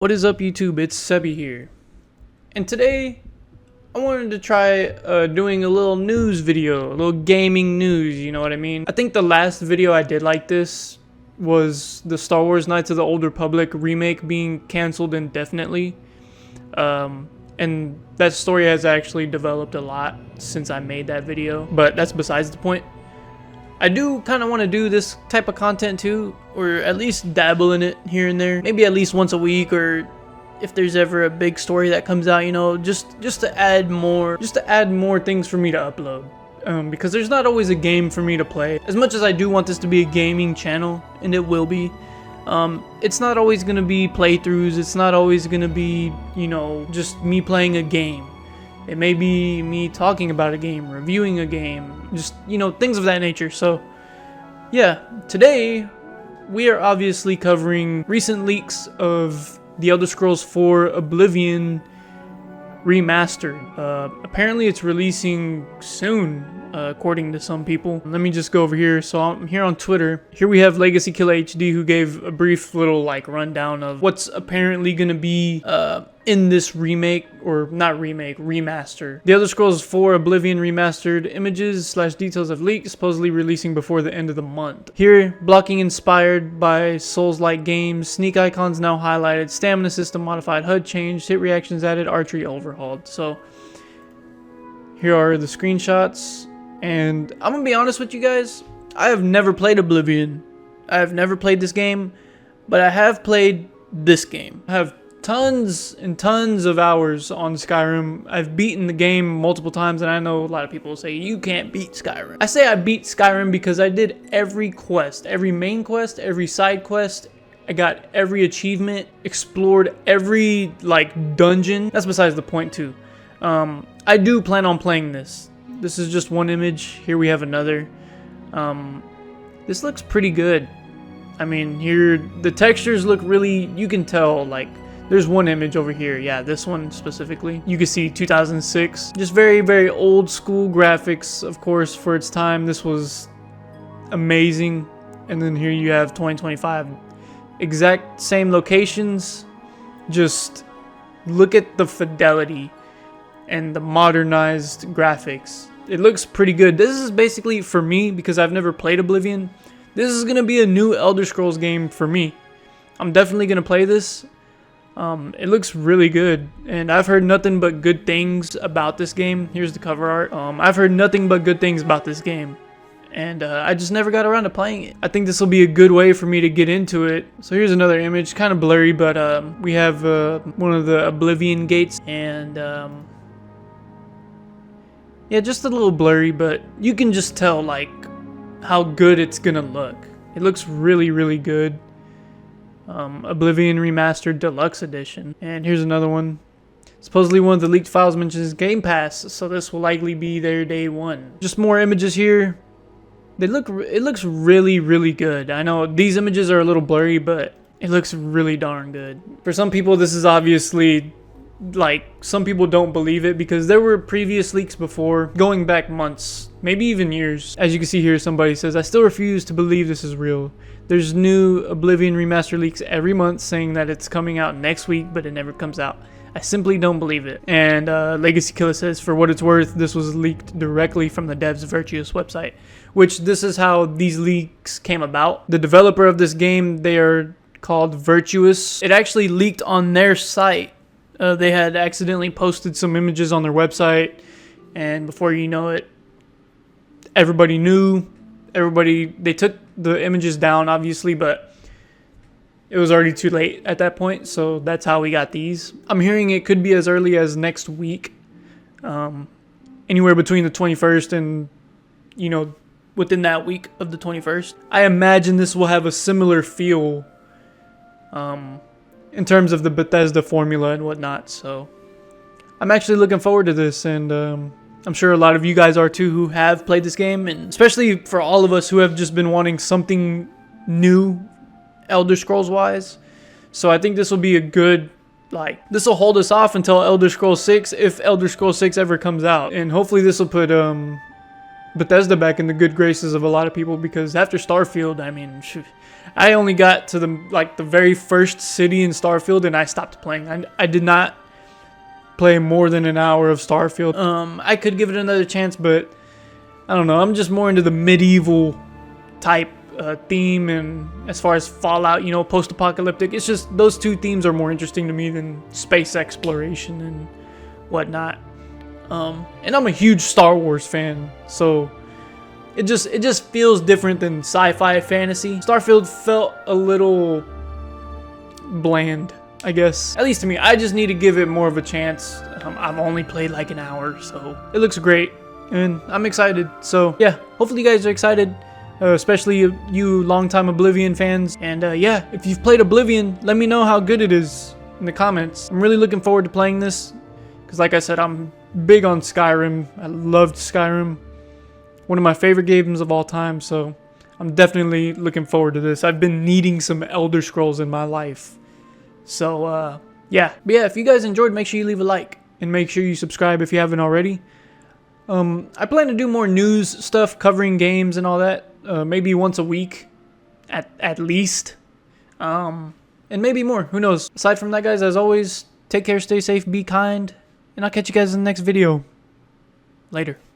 What is up, YouTube? It's Sebi here, and today I wanted to try doing a little news video, a little gaming news, you know what I mean? I think the last video I did like this was the Star Wars Knights of the Old Republic remake being canceled indefinitely, and that story has actually developed a lot since I made that video, but that's besides the point. I do kind of want to do this type of content too, or at least dabble in it here and there. Maybe at least once a week, or if there's ever a big story that comes out, you know, just to add more things for me to upload. Because there's not always a game for me to play. As much as I do want this to be a gaming channel, and it will be, it's not always gonna be playthroughs. It's not always gonna be, you know, just me playing a game. It may be me talking about a game, reviewing a game, just, you know, things of that nature. So, yeah, today we are obviously covering recent leaks of The Elder Scrolls 4 Oblivion Remastered. Apparently it's releasing soon, according to some people. Let me just go over here. So I'm here on Twitter. Here we have Legacy Killer HD, who gave a brief little rundown of what's apparently gonna be in this remake, or not remake, remaster. The Elder Scrolls 4 Oblivion Remastered images / details of leaked, supposedly releasing before the end of the month. Here, blocking inspired by Souls-like games, sneak icons now highlighted, stamina system modified, HUD changed, hit reactions added, archery overhauled. So here are the screenshots, and I'm gonna be honest with you guys, I have never played Oblivion. I have never played this game, but I have played this game. I have tons and tons of hours on Skyrim. I've beaten the game multiple times, and I know a lot of people say you can't beat Skyrim. I say I beat Skyrim because I did every quest, every main quest, every side quest. I got every achievement, explored every dungeon. That's besides the point too. I do plan on playing this. This is just one image. Here we have another. This looks pretty good. I mean, here the textures look really, you can tell, there's one image over here. Yeah, this one specifically. You can see 2006. Just very, very old school graphics, of course, for its time. This was amazing. And then here you have 2025. Exact same locations. Just look at the fidelity and the modernized graphics. It looks pretty good. This is basically, for me, because I've never played Oblivion, this is going to be a new Elder Scrolls game for me. I'm definitely going to play this. It looks really good, and I've heard nothing but good things about this game. Here's the cover art. I've heard nothing but good things about this game, and I just never got around to playing it. I think this will be a good way for me to get into it. So here's another image, kind of blurry, but we have one of the Oblivion gates, and yeah, just a little blurry, but you can just tell how good it's gonna look. It looks really, really good. Oblivion Remastered Deluxe Edition. And here's another one. Supposedly one of the leaked files mentions Game Pass, so this will likely be their day one. Just more images here. It looks really, really good. I know these images are a little blurry, but it looks really darn good. For some people, this is obviously, some people don't believe it because there were previous leaks before, going back months, maybe even years. As you can see here, somebody says, I still refuse to believe this is real. There's new Oblivion Remaster leaks every month saying that it's coming out next week, but it never comes out. I simply don't believe it. And Legacy Killer says, for what it's worth, this was leaked directly from the devs' Virtuous website, which this is how these leaks came about. The developer of this game, they are called Virtuous. It actually leaked on their site. They had accidentally posted some images on their website, and before you know it, everybody knew. They took the images down, obviously, but it was already too late at that point, so that's how we got these. I'm hearing it could be as early as next week, anywhere between the 21st and, you know, within that week of the 21st. I imagine this will have a similar feel, in terms of the Bethesda formula and whatnot, so I'm actually looking forward to this, and I'm sure a lot of you guys are too who have played this game, and especially for all of us who have just been wanting something new Elder Scrolls wise. So I think this will be a good, this will hold us off until Elder Scrolls 6, if Elder Scrolls 6 ever comes out, and hopefully this will put Bethesda back in the good graces of a lot of people, because after Starfield, I mean, I only got to the very first city in Starfield and I stopped playing. I did not play more than an hour of Starfield. I could give it another chance, but I don't know. I'm just more into the medieval type theme, and as far as Fallout, you know, post-apocalyptic, it's just those two themes are more interesting to me than space exploration and whatnot. And I'm a huge Star Wars fan, so it just feels different than sci-fi fantasy. Starfield felt a little bland, I guess. At least to me. I just need to give it more of a chance. I've only played like an hour, so it looks great, and I'm excited. So yeah, hopefully you guys are excited. Especially you longtime Oblivion fans. And yeah, if you've played Oblivion, let me know how good it is in the comments. I'm really looking forward to playing this, because like I said, I'm big on Skyrim. I loved Skyrim. One of my favorite games of all time, so I'm definitely looking forward to this. I've been needing some Elder Scrolls in my life. So yeah. But yeah, if you guys enjoyed, make sure you leave a like. And make sure you subscribe if you haven't already. I plan to do more news stuff covering games and all that. Maybe once a week, at least, and maybe more. Who knows? Aside from that, guys, as always, take care, stay safe, be kind, and I'll catch you guys in the next video. Later.